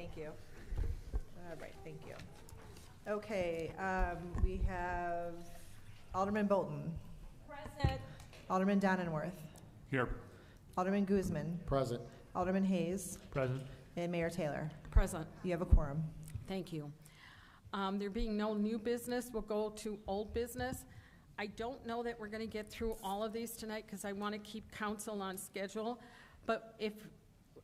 Thank you. All right, thank you. Okay, we have Alderman Bolton. Present. Alderman Donenworth. Here. Alderman Guzman. Present. Alderman Hayes. Present. And Mayor Taylor. Present. You have a quorum. Thank you. There being no new business, we'll go to old business. I don't know that we're going to get through all of these tonight because I want to keep council on schedule. But if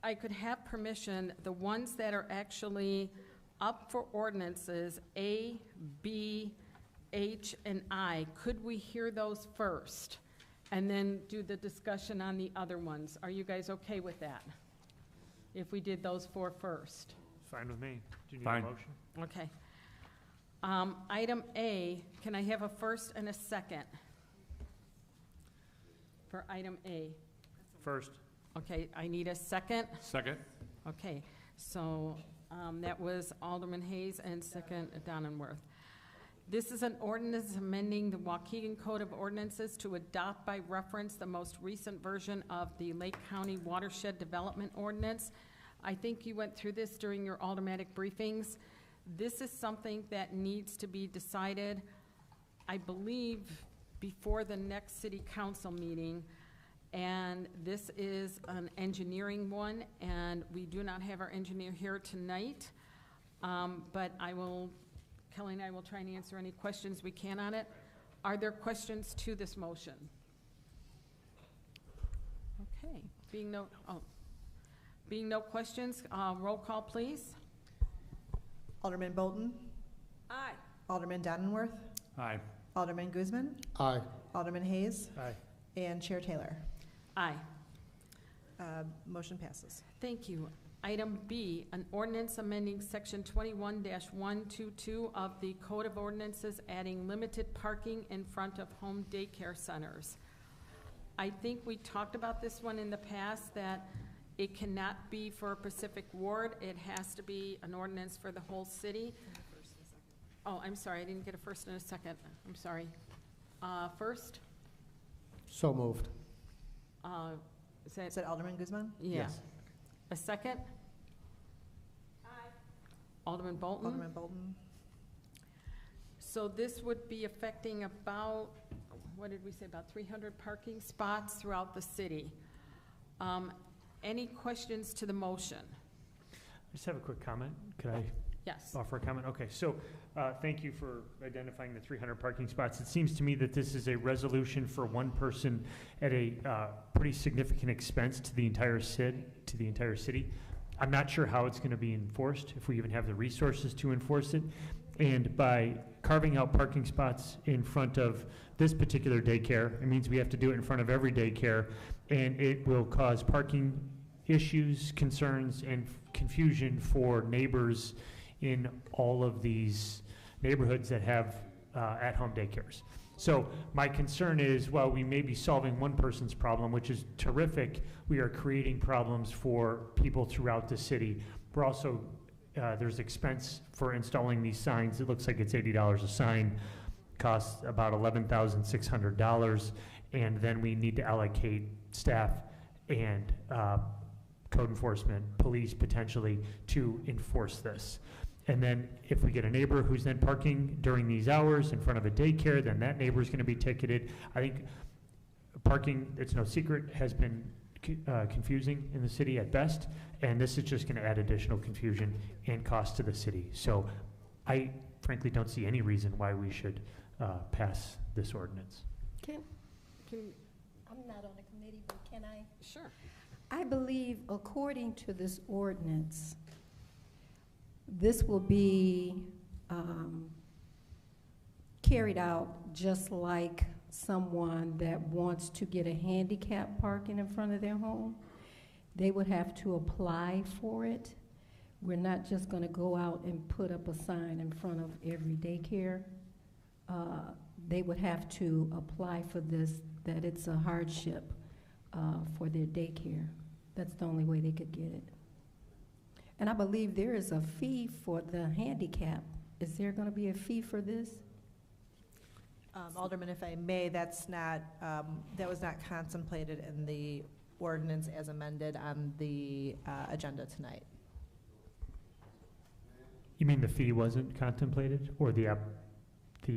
I could have permission, the ones that are actually up for ordinances, A, B, H, and I, could we hear those first? And then do the discussion on the other ones. Are you guys okay with that? If we did those four first? Fine with me. Do you need Fine. a motion? Okay. Item A, can I have a first and a second for item A? First. Okay, I need a second. Second. Okay, so that was Alderman Hayes and second Donenworth. This is an ordinance amending the Waukegan Code of Ordinances to adopt by reference the most recent version of the Lake County Watershed Development Ordinance. I think you went through this during your aldermanic briefings. This is something that needs to be decided, I believe, before the next city council meeting. And this is an engineering one, and we do not have our engineer here tonight. But Kelly and I will try and answer any questions we can on it. Are there questions to this motion? Okay, being no questions, roll call, please. Alderman Bolton. Aye. Alderman Donenworth. Aye. Alderman Guzman. Aye. Alderman Hayes. Aye. And Chair Taylor. Aye. Motion passes. Thank you. Item B, an ordinance amending section 21-122 of the Code of Ordinances, adding limited parking in front of home daycare centers. I think we talked about this one in the past, that it cannot be for a Pacific Ward. It has to be an ordinance for the whole city. Oh, I'm sorry, I didn't get a first and a second. I'm sorry. First? So moved. Is that Alderman Guzman? Yeah. Yes. A second? Aye. Alderman Bolton? Alderman Bolton. So this would be affecting about, what did we say, about 300 parking spots throughout the city. Any questions to the motion? I just have a quick comment. Could I Yes. offer a comment? Okay, so thank you for identifying the 300 parking spots. It seems to me that this is a resolution for one person at a pretty significant expense to the entire city. I'm not sure how it's going to be enforced, if we even have the resources to enforce it. And by carving out parking spots in front of this particular daycare, it means we have to do it in front of every daycare, and it will cause parking issues, concerns, and confusion for neighbors in all of these neighborhoods that have at-home daycares. So my concern is, while we may be solving one person's problem, which is terrific, we are creating problems for people throughout the city. We're also, there's expense for installing these signs. It looks like it's $80 a sign, costs about $11,600, and then we need to allocate staff and code enforcement, police potentially, to enforce this. And then if we get a neighbor who's then parking during these hours in front of a daycare, then that neighbor is going to be ticketed. I think parking, it's no secret, has been confusing in the city at best, and this is just going to add additional confusion and cost to the city. So I frankly don't see any reason why we should pass this ordinance. I'm not on the committee, but can I? Sure. I believe, according to this ordinance, this will be carried out just like someone that wants to get a handicap parking in front of their home. They would have to apply for it. We're not just going to go out and put up a sign in front of every daycare. They would have to apply for this, that it's a hardship for their daycare. That's the only way they could get it. And I believe there is a fee for the handicap. Is there going to be a fee for this? Alderman, if I may, that's not, that was not contemplated in the ordinance as amended on the agenda tonight. You mean the fee wasn't contemplated, or the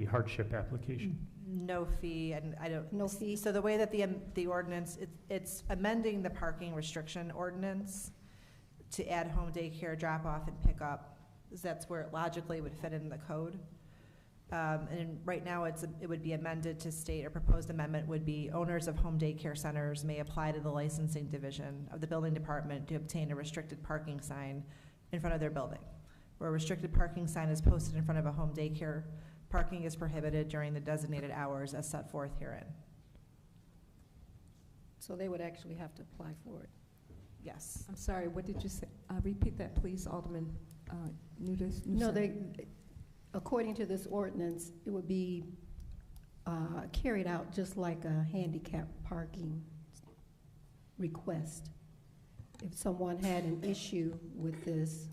hardship application? No fee, and I don't. No fee? So the way that the ordinance, it's amending the parking restriction ordinance to add home daycare drop-off and pick-up, 'cause that's where it logically would fit in the code. And right now, it would be amended to state, or proposed amendment would be, owners of home daycare centers may apply to the licensing division of the building department to obtain a restricted parking sign in front of their building. Where a restricted parking sign is posted in front of a home daycare, parking is prohibited during the designated hours as set forth herein. So they would actually have to apply for it. Yes. I'm sorry, what did you say? Repeat that, please, Alderman Nudis. No, according to this ordinance, it would be carried out just like a handicap parking request. If someone had an issue with this,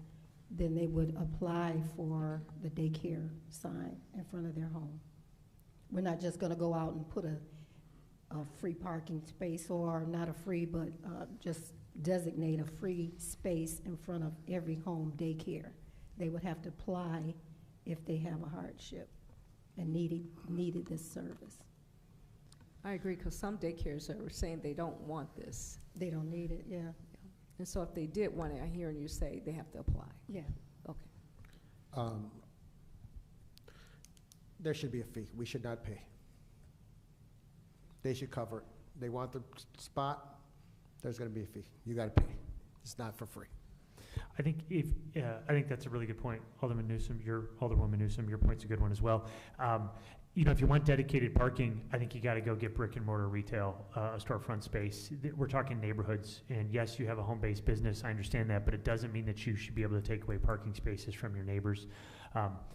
then they would apply for the daycare sign in front of their home. We're not just gonna go out and put a free parking space, or not a free, but just designate a free space in front of every home daycare. They would have to apply if they have a hardship and needed this service. I agree, because some daycares are saying they don't want this. They don't need it, yeah. And so if they did want it, I'm hearing you say they have to apply. Yeah. Okay. There should be a fee. We should not pay. They should cover it. They want the spot, there's gonna be a fee. You gotta pay. It's not for free. I think I think that's a really good point, Alderwoman Newsom. Your point's a good one as well. You know, if you want dedicated parking, I think you got to go get brick and mortar retail, storefront space. We're talking neighborhoods, and yes, you have a home-based business. I understand that, but it doesn't mean that you should be able to take away parking spaces from your neighbors.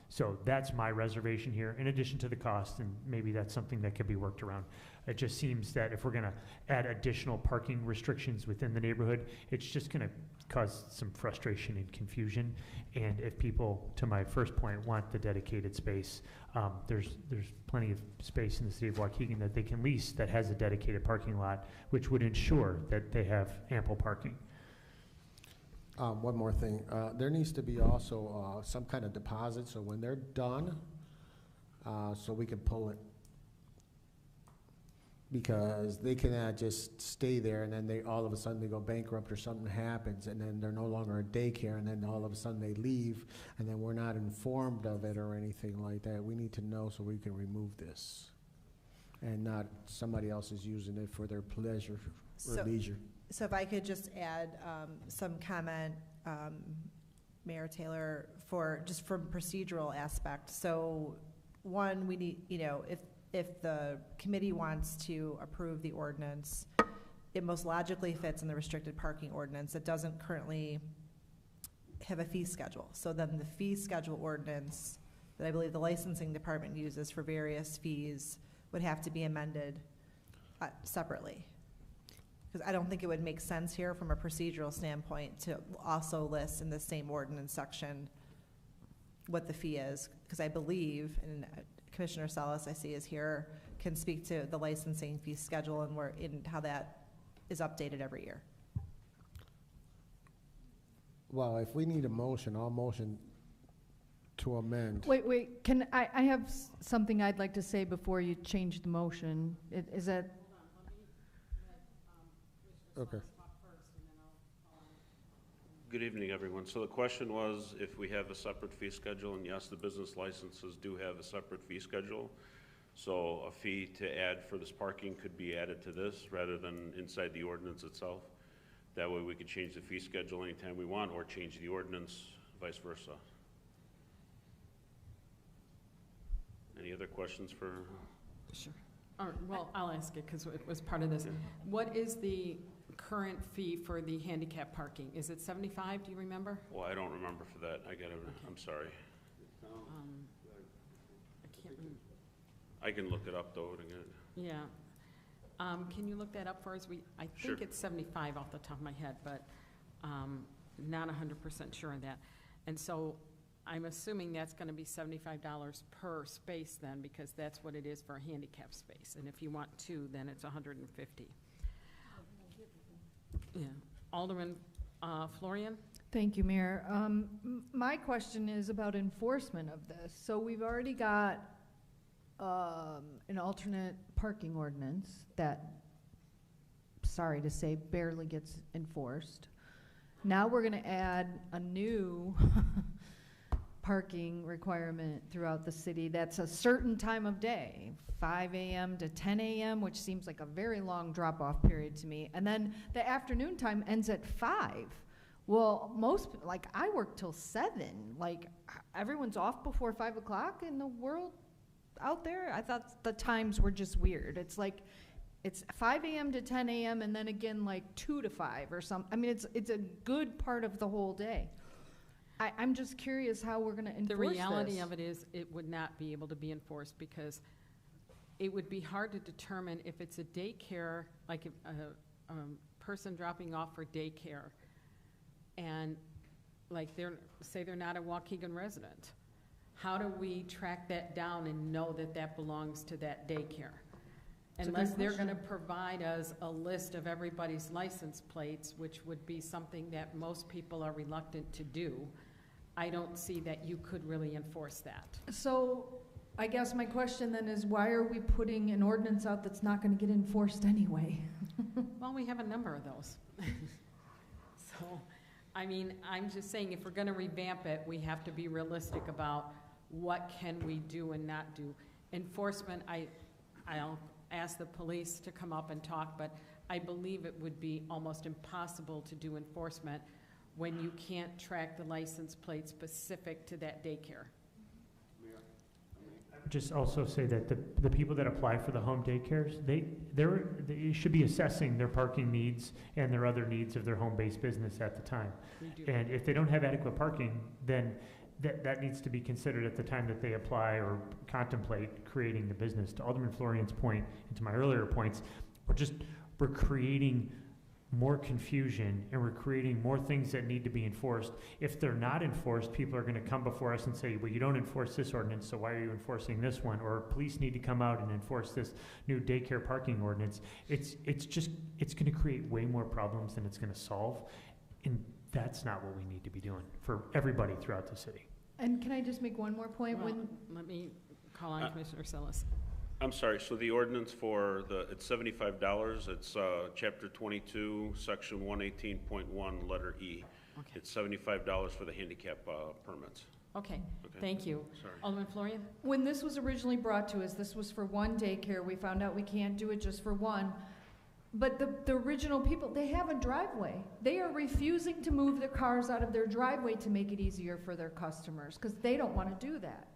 So that's my reservation here, in addition to the cost, and maybe that's something that could be worked around. It just seems that if we're going to add additional parking restrictions within the neighborhood, it's just going to cause some frustration and confusion. And if people, to my first point, want the dedicated space, there's plenty of space in the city of Waukegan that they can lease that has a dedicated parking lot, which would ensure that they have ample parking. One more thing, there needs to be also some kind of deposit, so when they're done, so we can pull it. Because they cannot just stay there and then all of a sudden they go bankrupt or something happens and then they're no longer a daycare and then all of a sudden they leave and then we're not informed of it or anything like that. We need to know so we can remove this and not somebody else is using it for their pleasure or leisure. So if I could just add some comment, Mayor Taylor, just from procedural aspect. So one, we need, you know, if the committee wants to approve the ordinance, it most logically fits in the restricted parking ordinance. It doesn't currently have a fee schedule. So then the fee schedule ordinance that I believe the licensing department uses for various fees would have to be amended separately. Because I don't think it would make sense here from a procedural standpoint to also list in the same ordinance section what the fee is. Because I believe, and Commissioner Salas, I see, is here, can speak to the licensing fee schedule and how that is updated every year. Well, if we need a motion, I'll motion to amend. Wait, I have something I'd like to say before you change the motion. Is that? Okay. Good evening, everyone. So the question was if we have a separate fee schedule, and yes, the business licenses do have a separate fee schedule. So a fee to add for this parking could be added to this rather than inside the ordinance itself. That way we could change the fee schedule anytime we want or change the ordinance, vice versa. Any other questions for? Sure. Well, I'll ask it because it was part of this. What is the current fee for the handicap parking? Is it $75? Do you remember? Well, I don't remember for that. I'm sorry. I can't remember. I can look it up though. Yeah. Can you look that up for us? I think Sure. it's 75 off the top of my head, but not 100% sure on that. And so I'm assuming that's going to be $75 per space then, because that's what it is for a handicap space. And if you want two, then it's $150. Yeah. Alderman Florian? Thank you, Mayor. My question is about enforcement of this. So we've already got an alternate parking ordinance that, sorry to say, barely gets enforced. Now we're going to add a new parking requirement throughout the city that's a certain time of day, 5 a.m. to 10 a.m., which seems like a very long drop-off period to me. And then the afternoon time ends at 5. Well, like, I work till 7. Like, everyone's off before 5 o'clock in the world out there. I thought the times were just weird. It's like, it's 5 a.m. to 10 a.m. and then again, like 2 to 5 or something. I mean, it's a good part of the whole day. I'm just curious how we're gonna enforce this. The reality of it is, it would not be able to be enforced because it would be hard to determine if it's a daycare, like a person dropping off for daycare, and like say they're not a Waukegan resident. How do we track that down and know that that belongs to that daycare? Unless they're going to provide us a list of everybody's license plates, which would be something that most people are reluctant to do, I don't see that you could really enforce that. So I guess my question then is, why are we putting an ordinance out that's not gonna get enforced anyway? Well, we have a number of those. So, I mean, I'm just saying, if we're gonna revamp it, we have to be realistic about what can we do and not do. Enforcement, I'll ask the police to come up and talk, but I believe it would be almost impossible to do enforcement when you can't track the license plate specific to that daycare. Just also say that the people that apply for the home daycares, they should be assessing their parking needs and their other needs of their home-based business at the time. And if they don't have adequate parking, then that needs to be considered at the time that they apply or contemplate creating the business. To Alderman Florian's point, and to my earlier points, we're creating more confusion, and we're creating more things that need to be enforced. If they're not enforced, people are going to come before us and say, well, you don't enforce this ordinance, so why are you enforcing this one? Or police need to come out and enforce this new daycare parking ordinance. It's going to create way more problems than it's going to solve, and that's not what we need to be doing for everybody throughout the city. And can I just make one more point? Well, let me call on Commissioner Sillis. I'm sorry, so the ordinance for it's $75, it's chapter 22, section 118.1, letter E. Okay. It's $75 for the handicap permits. Okay, thank you. Sorry. Alderman Florian? When this was originally brought to us, this was for one daycare. We found out we can't do it just for one. But the original people, they have a driveway. They are refusing to move their cars out of their driveway to make it easier for their customers because they don't want to do that.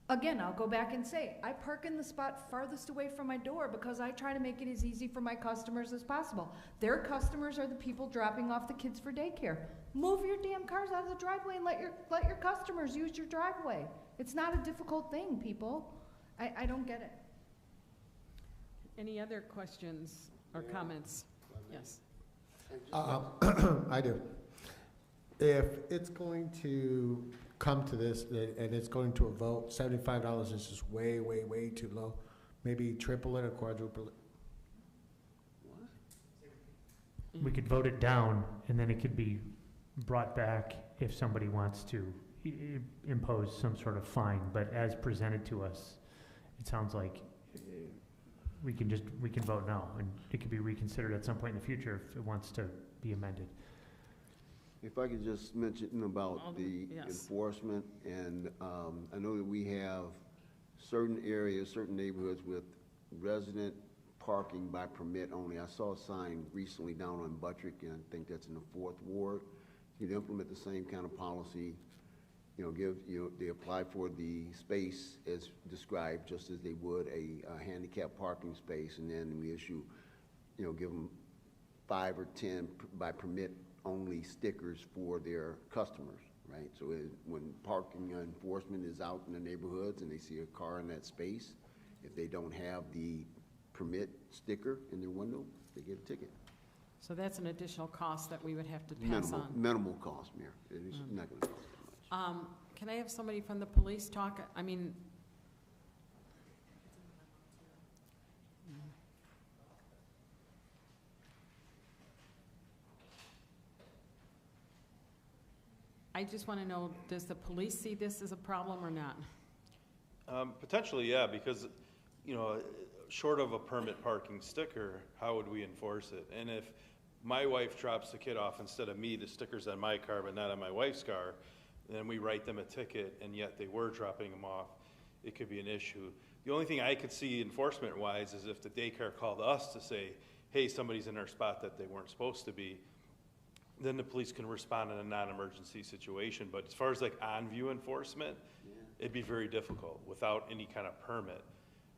Again, I'll go back and say, I park in the spot farthest away from my door because I try to make it as easy for my customers as possible. Their customers are the people dropping off the kids for daycare. Move your damn cars out of the driveway and let your customers use your driveway. It's not a difficult thing, people. I don't get it. Any other questions or comments? Yes. I do. If it's going to come to this and it's going to a vote, $75 is just way, way, way too low. Maybe triple it or quadruple it. We could vote it down, and then it could be brought back if somebody wants to impose some sort of fine. But as presented to us, it sounds like we can vote now, and it could be reconsidered at some point in the future if it wants to be amended. If I could just mention about the enforcement, and I know that we have certain areas, certain neighborhoods with resident parking by permit only. I saw a sign recently down on Buttrick, and I think that's in the 4th Ward. You'd implement the same kind of policy, they apply for the space as described, just as they would a handicap parking space, and then we issue, give them 5 or 10 by permit only stickers for their customers, right? So when parking enforcement is out in the neighborhoods and they see a car in that space, if they don't have the permit sticker in their window, they get a ticket. So that's an additional cost that we would have to pass on. Minimal cost, Mayor. It's not going to cost that much. Can I have somebody from the police talk? I mean, I just want to know, does the police see this as a problem or not? Potentially, yeah, because, you know, short of a permit parking sticker, how would we enforce it? And if my wife drops the kid off instead of me, the sticker's on my car but not on my wife's car, then we write them a ticket, and yet they were dropping them off, it could be an issue. The only thing I could see enforcement-wise is if the daycare called us to say, hey, somebody's in our spot that they weren't supposed to be, then the police can respond in a non-emergency situation. But as far as like on-view enforcement, it'd be very difficult without any kind of permit.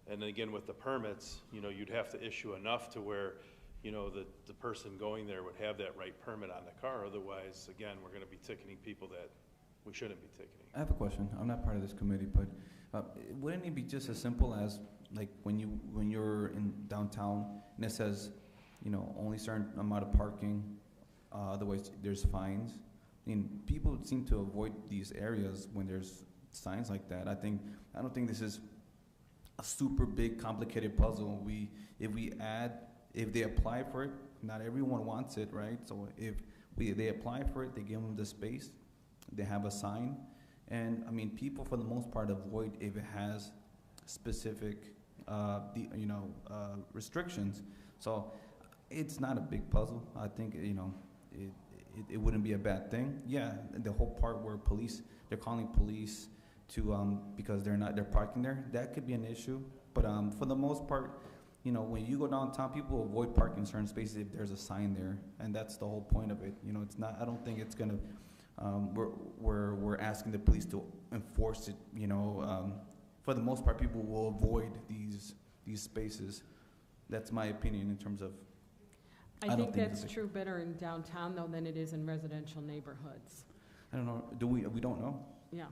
And then again, with the permits, you know, you'd have to issue enough to where, you know, the person going there would have that right permit on the car. Otherwise, again, we're gonna be ticketing people that we shouldn't be ticketing. I have a question. I'm not part of this committee, but wouldn't it be just as simple as, like, when you're in downtown and it says, you know, only certain amount of parking, otherwise there's fines? I mean, people seem to avoid these areas when there's signs like that. I don't think this is a super big, complicated puzzle. If they apply for it, not everyone wants it, right? So if they apply for it, they give them the space, they have a sign, and I mean, people for the most part avoid if it has specific, restrictions. So it's not a big puzzle. I think, you know, it wouldn't be a bad thing. Yeah, the whole part where they're calling police to because they're parking there, that could be an issue. But for the most part, you know, when you go downtown, people avoid parking certain spaces if there's a sign there, and that's the whole point of it. You know, it's not. I don't think it's gonna. We're asking the police to enforce it. You know, for the most part, people will avoid these spaces. That's my opinion in terms of. I think that's true better in downtown though than it is in residential neighborhoods. I don't know. We don't know. Yeah.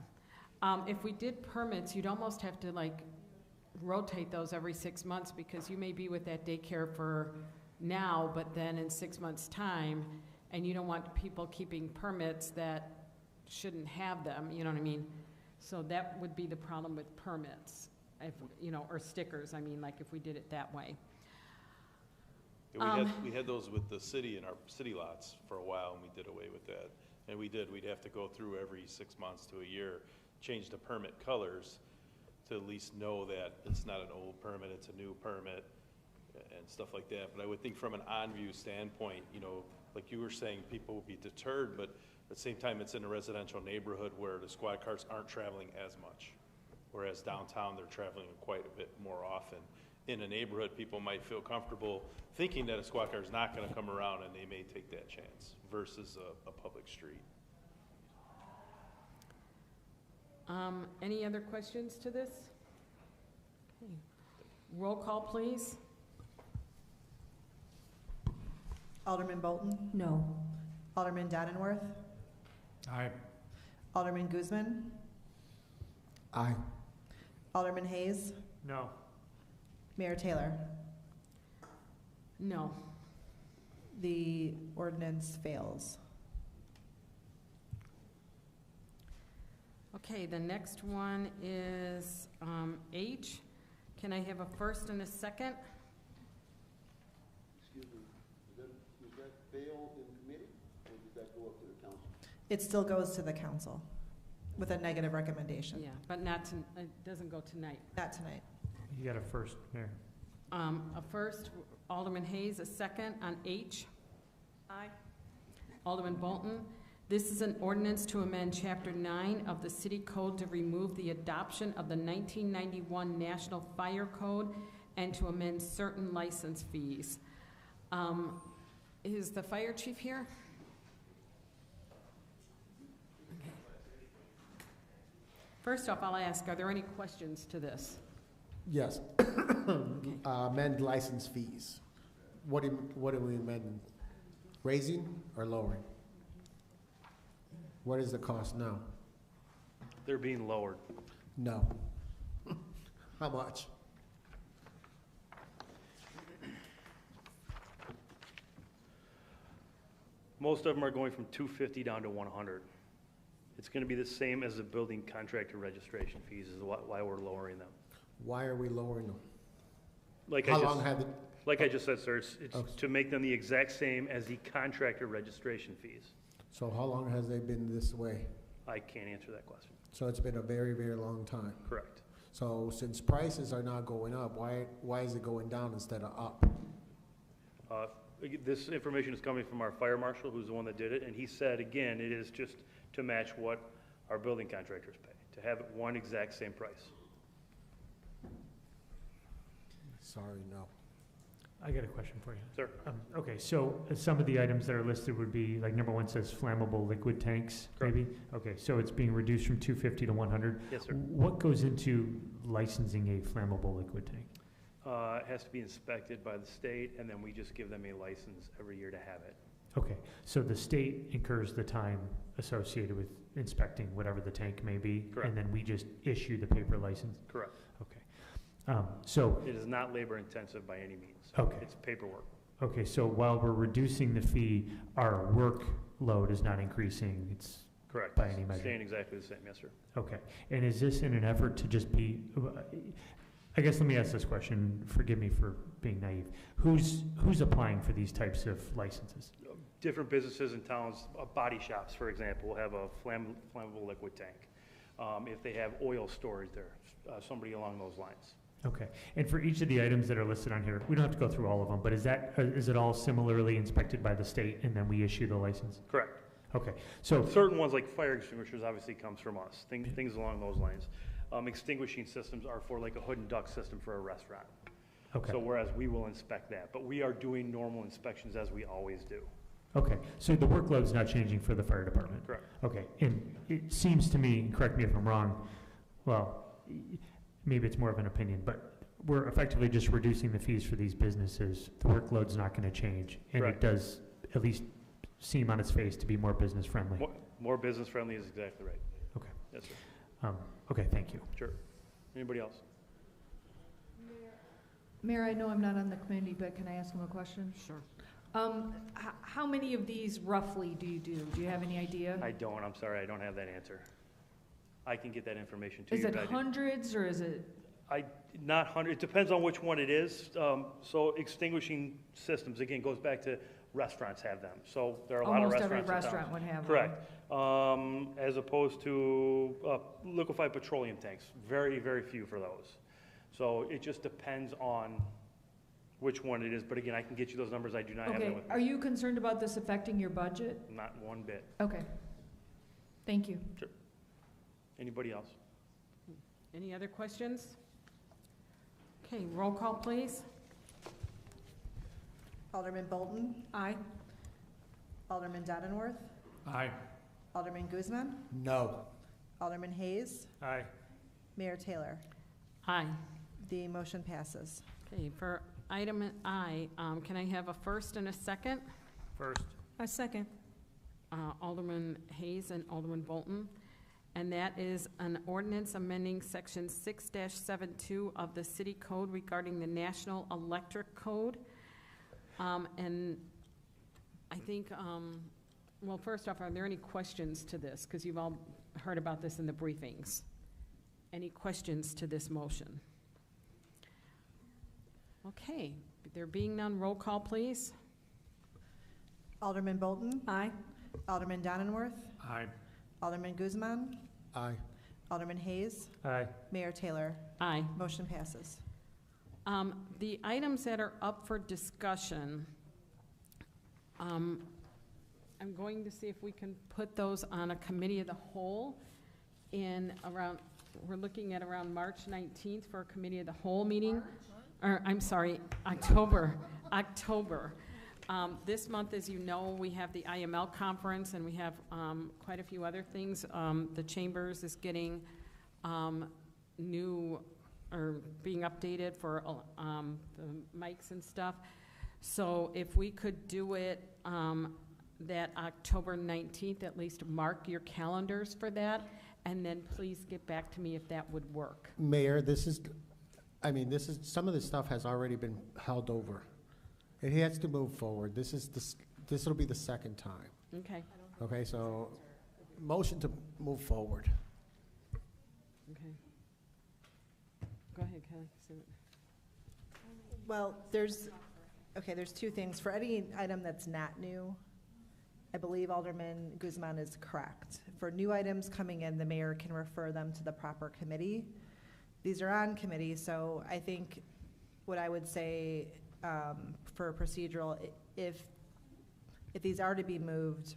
If we did permits, you'd almost have to like rotate those every 6 months, because you may be with that daycare for now, but then in 6 months' time, and you don't want people keeping permits that shouldn't have them, you know what I mean? So that would be the problem with permits, if, you know, or stickers, I mean, like if we did it that way. Yeah, we had those with the city in our city lots for a while, and we did away with that. And we'd have to go through every 6 months to a year, change the permit colors to at least know that it's not an old permit, it's a new permit, and stuff like that. But I would think from an on-view standpoint, you know, like you were saying, people would be deterred, but at the same time, it's in a residential neighborhood where the squad cars aren't traveling as much. Whereas downtown, they're traveling quite a bit more often. In a neighborhood, people might feel comfortable thinking that a squad car is not gonna come around, and they may take that chance versus a public street. Any other questions to this? Okay. Roll call, please. Alderman Bolton? No. Alderman Donenworth? Aye. Alderman Guzman? Aye. Alderman Hayes? No. Mayor Taylor? No. The ordinance fails. Okay, the next one is H. Can I have a first and a second? Excuse me, does that fail in committee, or does that go up to the council? It still goes to the council with a negative recommendation. Yeah, but not to, it doesn't go tonight. Not tonight. You got a first, Mayor. A first, Alderman Hayes, a second on H. Aye. Alderman Bolton. This is an ordinance to amend Chapter 9 of the City Code to remove the adoption of the 1991 National Fire Code and to amend certain license fees. Is the fire chief here? Okay. First off, I'll ask, are there any questions to this? Yes. Amend license fees. What do we amend? Raising or lowering? What is the cost now? They're being lowered. No. How much? Most of them are going from $250 down to $100. It's going to be the same as the building contractor registration fees, is why we're lowering them. Why are we lowering them? Like I just said, sir, it's to make them the exact same as the contractor registration fees. So how long has they been this way? I can't answer that question. So it's been a very, very long time. Correct. So since prices are not going up, why is it going down instead of up? This information is coming from our fire marshal, who's the one that did it, and he said, again, it is just to match what our building contractors pay, to have one exact same price. Sorry, no. I got a question for you. Sir? Okay, so some of the items that are listed would be, like, number 1 says flammable liquid tanks, maybe? Okay, so it's being reduced from 250 to 100. Yes, sir. What goes into licensing a flammable liquid tank? It has to be inspected by the state, and then we just give them a license every year to have it. Okay, so the state incurs the time associated with inspecting whatever the tank may be? Correct. And then we just issue the paper license? Correct. Okay. So, It is not labor intensive by any means. Okay. It's paperwork. okay, so while we're reducing the fee, our workload is not increasing, it's, Correct. By any measure. Staying exactly the same, yes, sir. okay. And is this in an effort to just be, I guess let me ask this question, forgive me for being naive. Who's applying for these types of licenses? Different businesses in towns, body shops, for example, will have a flammable liquid tank. If they have oil storage there, somebody along those lines. Okay, and for each of the items that are listed on here, we don't have to go through all of them, but is it all similarly inspected by the state and then we issue the license? Correct. Okay, so, Certain ones like fire extinguishers obviously comes from us, things along those lines. Extinguishing systems are for like a hood and duct system for a restaurant. okay, So whereas we will inspect that, but we are doing normal inspections as we always do. okay, so the workload's not changing for the fire department? Correct. Okay, and it seems to me, and correct me if I'm wrong, well, maybe it's more of an opinion, but we're effectively just reducing the fees for these businesses. The workload's not gonna change, and it Correct. does at least seem on its face to be more business friendly. More business friendly is exactly right. Okay. Yes, sir. Okay, thank you. Sure. Anybody else? Mayor, I know I'm not on the committee, but can I ask him a question? Sure. How many of these roughly do you do? Do you have any idea? I don't, I'm sorry, I don't have that answer. I can get that information to Is you. it but I do- hundreds or is it? Not hundred, it depends on which one it is. So extinguishing systems, again, goes back to restaurants have them. So there are a lot of Almost every restaurants in town. restaurant would have one. Correct. As opposed to liquefied petroleum tanks, very, very few for those. So it just depends on which one it is. But again, I can get you those numbers. I do not have them Okay, with are me. you concerned about this affecting your budget? Not one bit. Okay. Thank you. Anybody else? Any other questions? Okay, roll call, please. Alderman Bolton? Aye. Alderman Donenworth? Aye. Alderman Guzman? No. Alderman Hayes? Aye. Mayor Taylor? Aye. The motion passes. Okay, for item I, can I have a first and a second? First. A second. Alderman Hayes and Alderman Bolton. And that is an ordinance amending section 6-72 of the city code regarding the National Electric Code. And I think, well, first off, are there any questions to this? Because you've all heard about this in the briefings. Any questions to this motion? Okay, there being none, roll call, please. Alderman Bolton? Aye. Alderman Donenworth? Aye. Alderman Guzman? Aye. Alderman Hayes? Aye. Mayor Taylor? Aye. Motion passes. The items that are up for discussion, I'm going to see if we can put those on a committee of the whole in around, we're looking at around March 19th for a committee of the whole meeting. Or, I'm sorry, October. This month, as you know, we have the IML conference and we have quite a few other things. The Chambers is getting new, or being updated for the mics and stuff. So if we could do it that October 19th, at least mark your calendars for that, and then please get back to me if that would work. Mayor, some of this stuff has already been held over. It has to move forward. This will be the second time. Okay. Okay, so motion to move forward. Okay. Go ahead, Kelly. Well, there's two things. For any item that's not new, I believe Alderman Guzman is correct. For new items coming in, the mayor can refer them to the proper committee. These are on committee, so I think what I would say for procedural, if these are to be moved,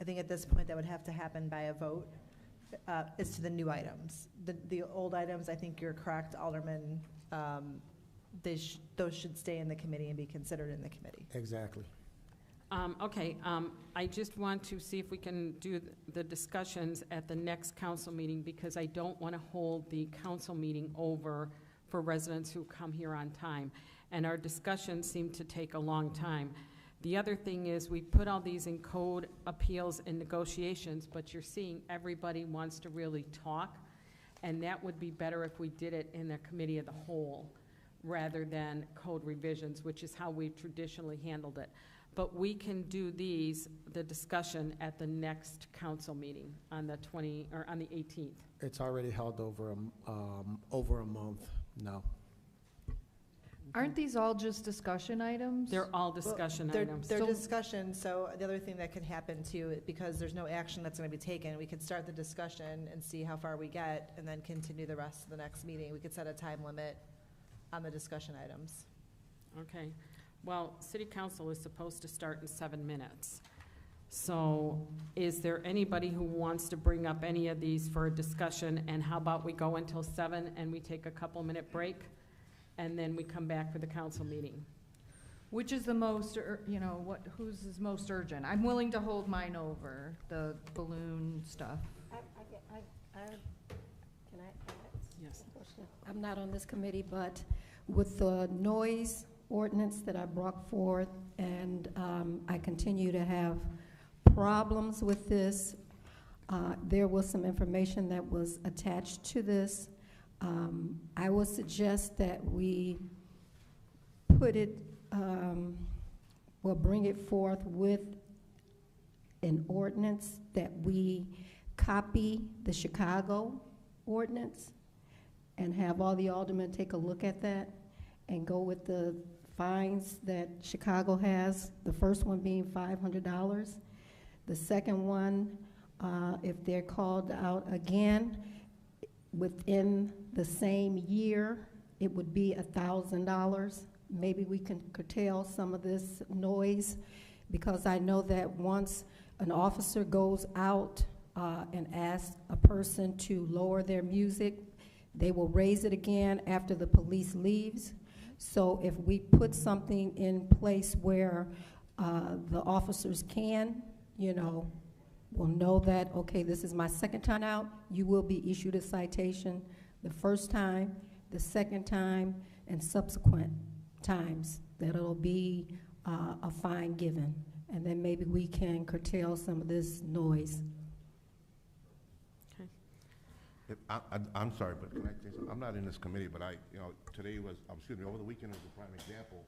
I think at this point that would have to happen by a vote as to the new items. The old items, I think you're correct, Alderman. Those should stay in the committee and be considered in the committee. Exactly. Okay, I just want to see if we can do the discussions at the next council meeting, because I don't want to hold the council meeting over for residents who come here on time. And our discussions seem to take a long time. The other thing is, we put all these in code appeals and negotiations, but you're seeing everybody wants to really talk, and that would be better if we did it in the committee of the whole rather than code revisions, which is how we've traditionally handled it. But we can do the discussion at the next council meeting on the 18th. It's already held over a month now. Aren't these all just discussion items? They're all discussion items. They're discussion, so the other thing that could happen too, because there's no action that's going to be taken, we could start the discussion and see how far we get and then continue the rest of the next meeting. We could set a time limit on the discussion items. Okay. Well, city council is supposed to start in 7 minutes. So is there anybody who wants to bring up any of these for a discussion? And how about we go until 7 and we take a couple-minute break, and then we come back for the council meeting? Which is the most, whose is most urgent? I'm willing to hold mine over, the balloon stuff. Can I? Yes. I'm not on this committee, but with the noise ordinance that I brought forth, and I continue to have problems with this. There was some information that was attached to this. I would suggest that we put it, bring it forth with an ordinance that we copy the Chicago ordinance and have all the aldermen take a look at that and go with the fines that Chicago has, the first one being $500. The second one, if they're called out again, within the same year, it would be $1,000. Maybe we can curtail some of this noise, because I know that once an officer goes out and asks a person to lower their music, they will raise it again after the police leaves. So if we put something in place where the officers can, will know that, okay, this is my second time out, you will be issued a citation the first time, the second time, and subsequent times that it'll be a fine given. And then maybe we can curtail some of this noise. I'm sorry, but can I say something? I'm not in this committee, but today was, over the weekend was a prime example.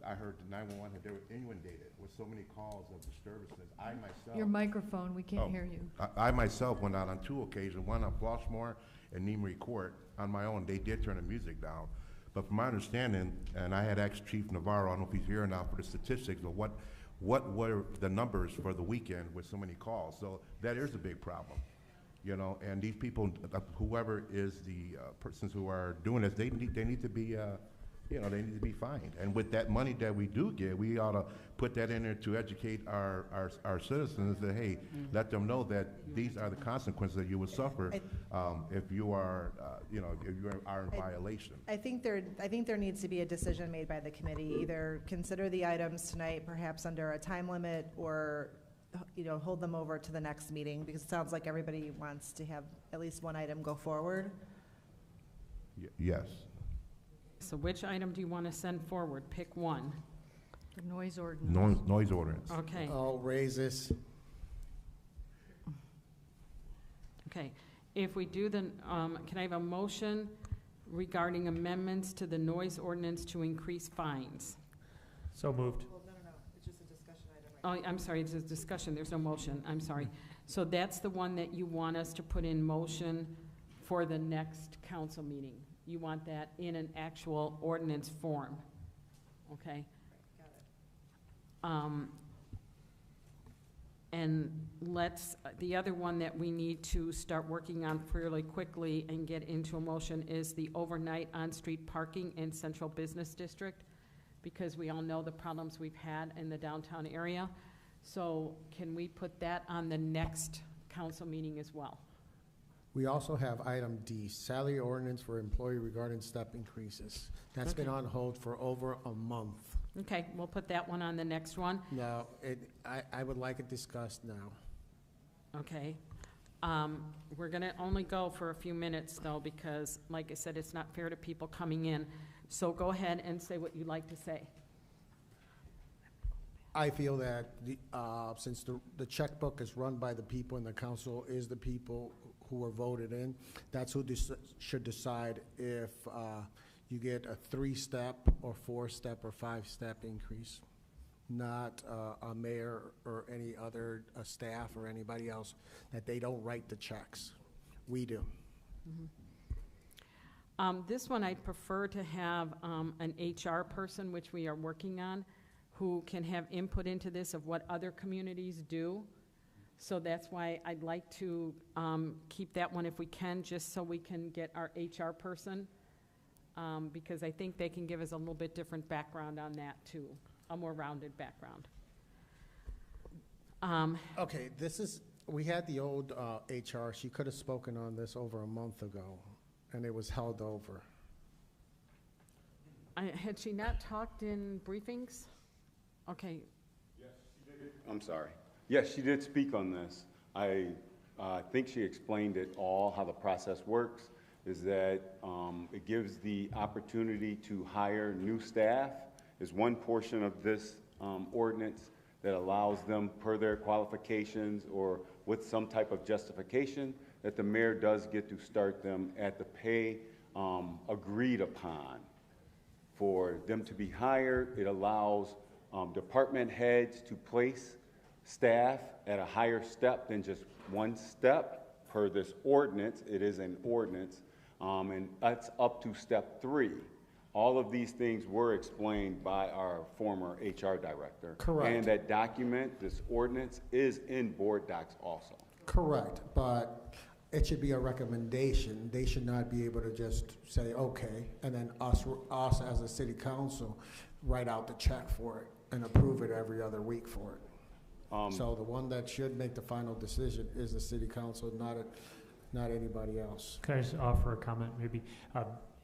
I heard the 911 they were inundated with so many calls of disturbances. I myself. Your microphone, we can't hear you. I myself went out on 2 occasions, one on Flossmoor and Nemery Court on my own. They did turn the music down. But from my understanding, and I had asked Chief Navarro, I don't know if he's here now, for the statistics of what were the numbers for the weekend with so many calls. So that is a big problem. And these people, whoever is the persons who are doing this, they need to be, they need to be fined. And with that money that we do get, we ought to put that in there to educate our citizens that, hey, let them know that these are the consequences that you will suffer if you are, if you are in violation. I think there needs to be a decision made by the committee. Either consider the items tonight, perhaps under a time limit, or hold them over to the next meeting, because it sounds like everybody wants to have at least one item go forward. Yes. So which item do you want to send forward? Pick one. The noise ordinance. Noise ordinance. Okay. All raises. Okay. If we do the, can I have a motion regarding amendments to the noise ordinance to increase fines? So moved. Well, no, it's just a discussion item right Oh, I'm sorry, it's a discussion, there's no motion, I'm sorry. So that's the one that you want us to put in motion for the next council meeting? You want that in an actual ordinance form, okay? Got And the other one that we need to start working on fairly quickly and get into a motion is the overnight on-street parking in Central Business District, because we all know the problems we've had in the downtown area. So can we put that on the next council meeting as well? We also have item D, salary ordinance for employee regarding step increases. That's been on hold for over a month. Okay, we'll put that one on the next one. No, I would like it discussed now. Okay. We're gonna only go for a few minutes though, because like I said, it's not fair to people coming in. So go ahead and say what you'd like to say. I feel that since the checkbook is run by the people and the council is the people who were voted in, that's who should decide if you get a 3-step or 4-step or 5-step increase, not a mayor or any other staff or anybody else, that they don't write the checks. We do. Mm-hmm. This one I'd prefer to have an HR person, which we are working on, who can have input into this of what other communities do. So that's why I'd like to keep that one if we can, just so we can get our HR person, because I think they can give us a little bit different background on that too, a more rounded background. Okay, we had the old HR, she could have spoken on this over a month ago, and it was held over. Had she not talked in briefings? Okay. Yes, she did. I'm sorry. Yes, she did speak on this. I think she explained it all, how the process works, is that it gives the opportunity to hire new staff is one portion of this ordinance that allows them, per their qualifications or with some type of justification, that the mayor does get to start them at the pay agreed upon. For them to be hired, it allows department heads to place staff at a higher step than just one step per this ordinance. It is an ordinance, and that's up to step 3. All of these things were explained by our former HR director. Correct. And that document, this ordinance, is in board docs also. Correct, but it should be a recommendation. They should not be able to just say, okay, and then us as a city council write out the check for it and approve it every other week for it. So the one that should make the final decision is the city council, not anybody else. Can I just offer a comment, maybe?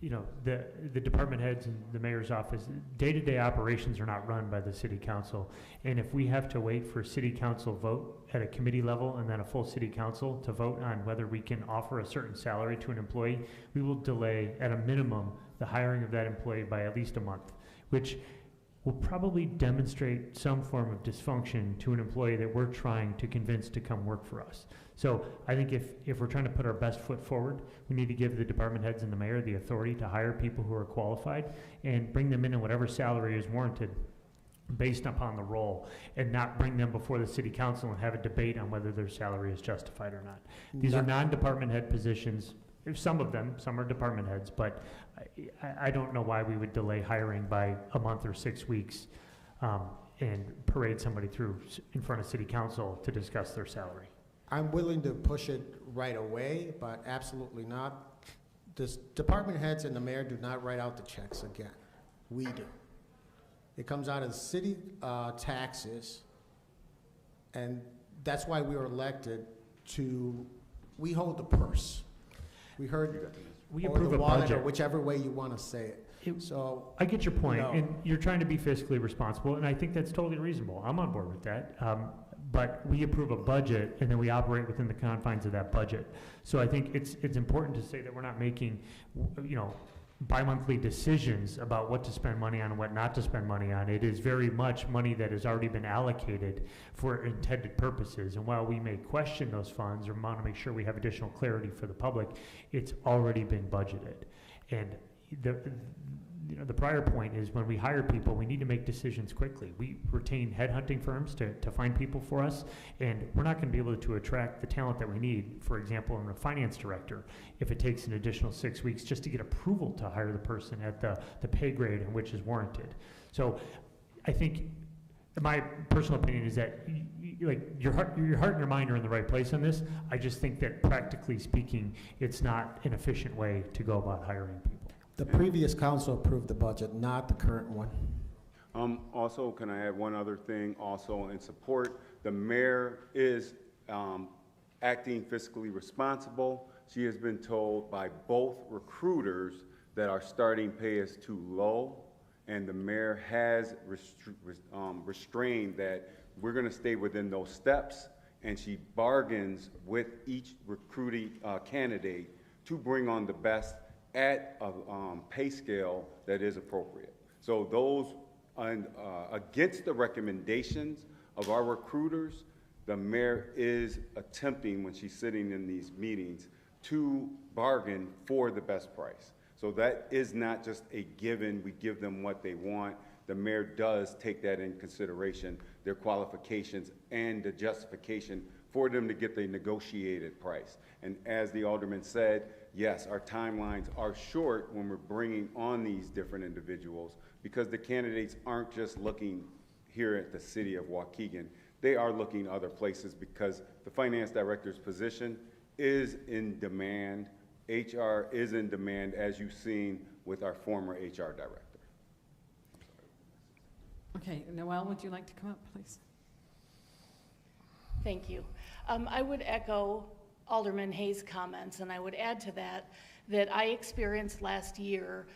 You know, the department heads and the mayor's office, day-to-day operations are not run by the city council. And if we have to wait for city council vote at a committee level and then a full city council to vote on whether we can offer a certain salary to an employee, we will delay at a minimum the hiring of that employee by at least a month, which will probably demonstrate some form of dysfunction to an employee that we're trying to convince to come work for us. So I think if we're trying to put our best foot forward, we need to give the department heads and the mayor the authority to hire people who are qualified and bring them in at whatever salary is warranted based upon the role, and not bring them before the city council and have a debate on whether their salary is justified or not. These are non-department head positions. Some of them, some are department heads, but I don't know why we would delay hiring by a month or 6 weeks and parade somebody through in front of city council to discuss their salary. I'm willing to push it right away, but absolutely not. This department heads and the mayor do not write out the checks again. We do. It comes out of the city taxes, and that's why we were elected to, we hold the purse. We approve a budget, or whichever way you want to say it. So I get your point, and you're trying to be fiscally responsible, and I think that's totally reasonable. I'm on board with that. But we approve a budget, and then we operate within the confines of that budget. So I think it's important to say that we're not making, bi-monthly decisions about what to spend money on and what not to spend money on. It is very much money that has already been allocated for intended purposes. And while we may question those funds or want to make sure we have additional clarity for the public, it's already been budgeted. And the prior point is when we hire people, we need to make decisions quickly. We retain headhunting firms to find people for us, and we're not going to be able to attract the talent that we need, for example, in a finance director, if it takes an additional 6 weeks just to get approval to hire the person at the pay grade in which is warranted. So I think my personal opinion is that like your heart and your mind are in the right place on this. I just think that practically speaking, it's not an efficient way to go about hiring people. The previous council approved the budget, not the current one. Also, can I add one other thing also in support? The mayor is acting fiscally responsible. She has been told by both recruiters that our starting pay is too low, and the mayor has restrained that we're going to stay within those steps, and she bargains with each recruiting candidate to bring on the best at a pay scale that is appropriate. So those against the recommendations of our recruiters, the mayor is attempting, when she's sitting in these meetings, to bargain for the best price. So that is not just a given, we give them what they want. The mayor does take that in consideration, their qualifications and the justification for them to get the negotiated price. And as the alderman said, yes, our timelines are short when we're bringing on these different individuals, because the candidates aren't just looking here at the city of Waukegan. They are looking other places because the finance director's position is in demand. HR is in demand, as you've seen with our former HR director. Okay, Noelle, would you like to come up, please? Thank you. I would echo Alderman Hayes' comments, and I would add to that I experienced last year,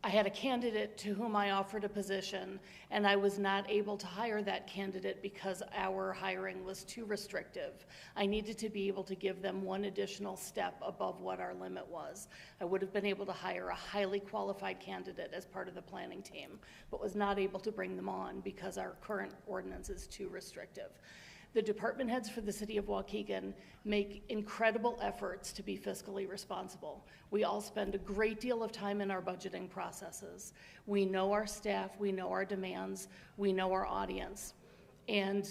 I had a candidate to whom I offered a position, and I was not able to hire that candidate because our hiring was too restrictive. I needed to be able to give them one additional step above what our limit was. I would have been able to hire a highly qualified candidate as part of the planning team, but was not able to bring them on because our current ordinance is too restrictive. The department heads for the city of Waukegan make incredible efforts to be fiscally responsible. We all spend a great deal of time in our budgeting processes. We know our staff, we know our demands, we know our audience, and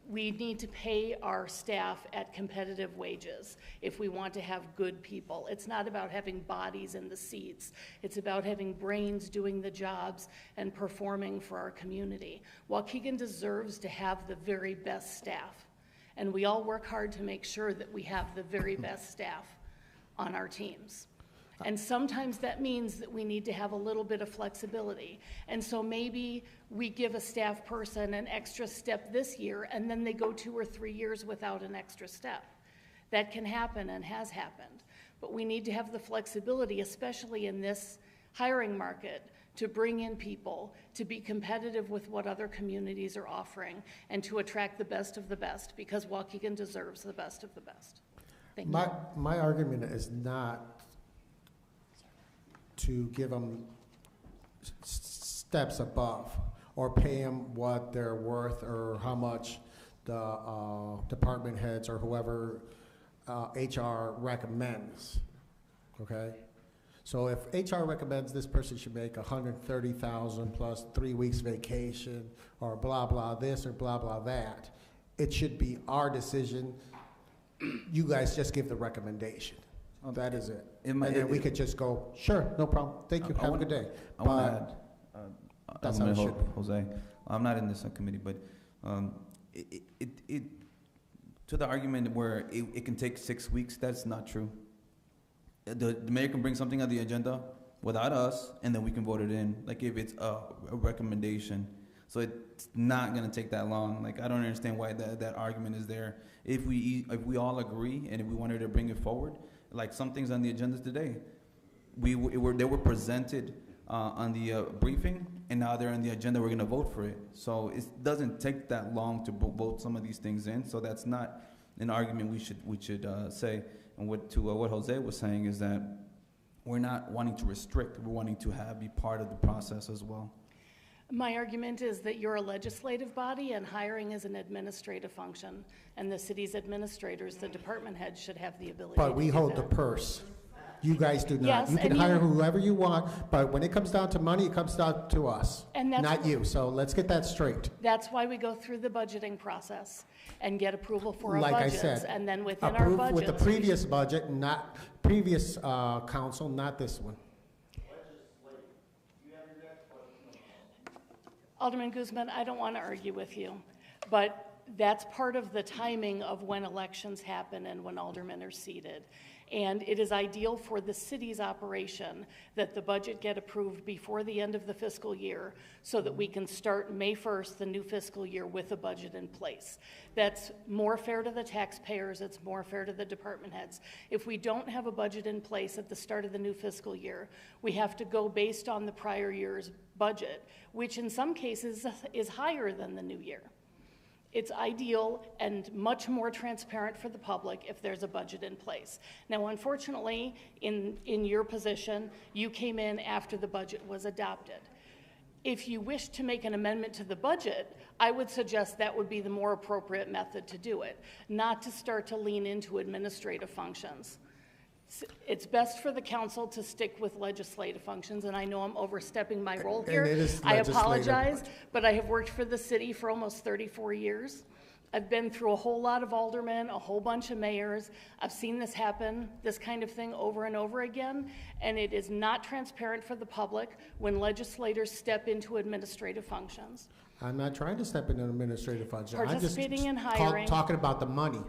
we need to pay our staff at competitive wages if we want to have good people. It's not about having bodies in the seats. It's about having brains doing the jobs and performing for our community. Waukegan deserves to have the very best staff, and we all work hard to make sure that we have the very best staff on our teams. And sometimes that means that we need to have a little bit of flexibility. And so maybe we give a staff person an extra step this year, and then they go 2 or 3 years without an extra step. That can happen and has happened. But we need to have the flexibility, especially in this hiring market, to bring in people, to be competitive with what other communities are offering, and to attract the best of the best, because Waukegan deserves the best of the best. Thank you. My argument is not to give them steps above or pay them what they're worth or how much the department heads or whoever HR recommends, okay? So if HR recommends this person should make $130,000 plus 3 weeks vacation or blah, blah this or blah, blah that, it should be our decision. You guys just give the recommendation. That is it. And then we could just go, sure, no problem. Thank you. Have a good day. I want to add, that's how it should be. Jose, I'm not in this committee, but to the argument where it can take 6 weeks, that's not true. The mayor can bring something on the agenda without us, and then we can vote it in, like if it's a recommendation. So it's not going to take that long. Like, I don't understand why that argument is there. If we all agree and if we wanted to bring it forward, like some things on the agenda today, they were presented on the briefing, and now they're on the agenda. We're going to vote for it. So it doesn't take that long to vote some of these things in. So that's not an argument we should say. And what Jose was saying is that we're not wanting to restrict. We're wanting to be part of the process as well. My argument is that you're a legislative body and hiring is an administrative function, and the city's administrators, the department heads, should have the ability to do that. But we hold the purse. You guys do not. Yes, you can hire whoever you want, but when it comes down to money, it comes down to us, and that's not you. So let's get that straight. That's why we go through the budgeting process and get approval for our like budgets, I said, and then within our budgets. With the previous budget, not previous council, not this one. Alderman Guzman, I don't want to argue with you, but that's part of the timing of when elections happen and when aldermen are seated. And it is ideal for the city's operation that the budget get approved before the end of the fiscal year so that we can start May 1st, the new fiscal year, with a budget in place. That's more fair to the taxpayers, it's more fair to the department heads. If we don't have a budget in place at the start of the new fiscal year, we have to go based on the prior year's budget, which in some cases is higher than the new year. It's ideal and much more transparent for the public if there's a budget in place. Now, unfortunately, in your position, you came in after the budget was adopted. If you wish to make an amendment to the budget, I would suggest that would be the more appropriate method to do it, not to start to lean into administrative functions. It's best for the council to stick with legislative functions, and I know I'm overstepping my role here. I apologize, but I have worked for the city for almost 34 years. I've been through a whole lot of aldermen, a whole bunch of mayors. I've seen this happen, this kind of thing, over and over again, and it is not transparent for the public when legislators step into administrative functions. I'm not trying to step into administrative functions. Participating in hiring. Talking about the money.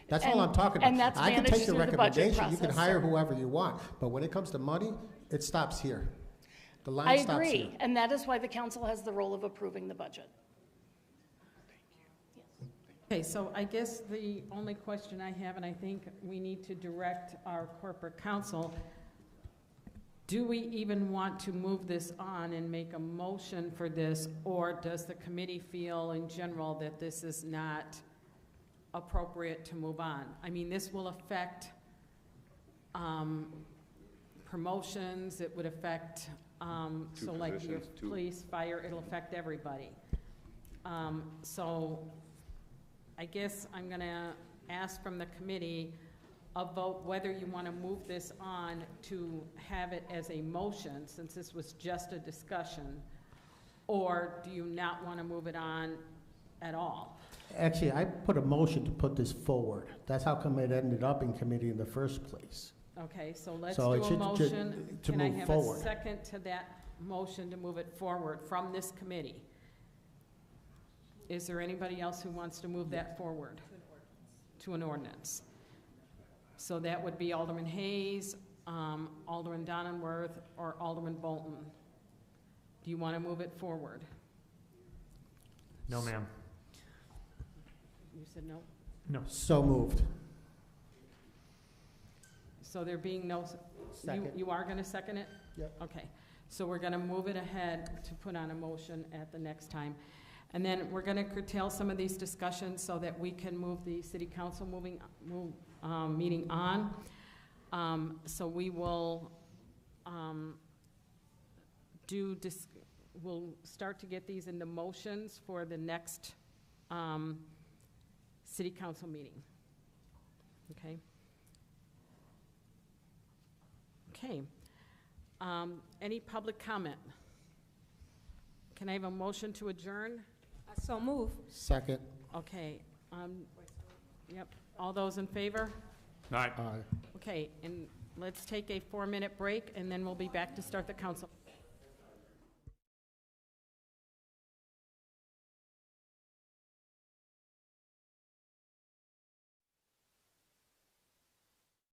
That's all I'm talking about. And that's I can managed take the through the budget recommendation. You can process, hire sir. whoever you want, but when it comes to money, it stops here. The line I stops here. agree, and that is why the council has the role of approving the budget. Okay, so I guess the only question I have, and I think we need to direct our corporate counsel, do we even want to move this on and make a motion for this, or does the committee feel in general that this is not appropriate to move on? I mean, this will affect promotions, it would affect, so like your police, fire, it'll affect everybody. So I guess I'm gonna ask from the committee a vote whether you want to move this on to have it as a motion, since this was just a discussion, or do you not want to move it on at all? Actually, I put a motion to put this forward. That's how come it ended up in committee in the first place. Okay, so let's So do it a should- motion. to Can I move have forward. a second to that motion to move it forward from this committee? Is there anybody else who wants to move that forward? To an ordinance. So that would be Alderman Hayes, Alderman Donenworth, or Alderman Bolton. Do you want to move it forward? No, ma'am. You said no? No. So moved. So there being no, Second. you are going to second it? Yep. Okay, so we're going to move it ahead to put on a motion at the next time. And then we're going to curtail some of these discussions so that we can move the city council meeting on. So we will we'll start to get these into motions for the next city council meeting. Okay? Okay. Any public comment? Can I have a motion to adjourn? So move. Second. Okay. Yep. All those in favor? Aye. Aye. Okay, and let's take a 4-minute break, and then we'll be back to start the council.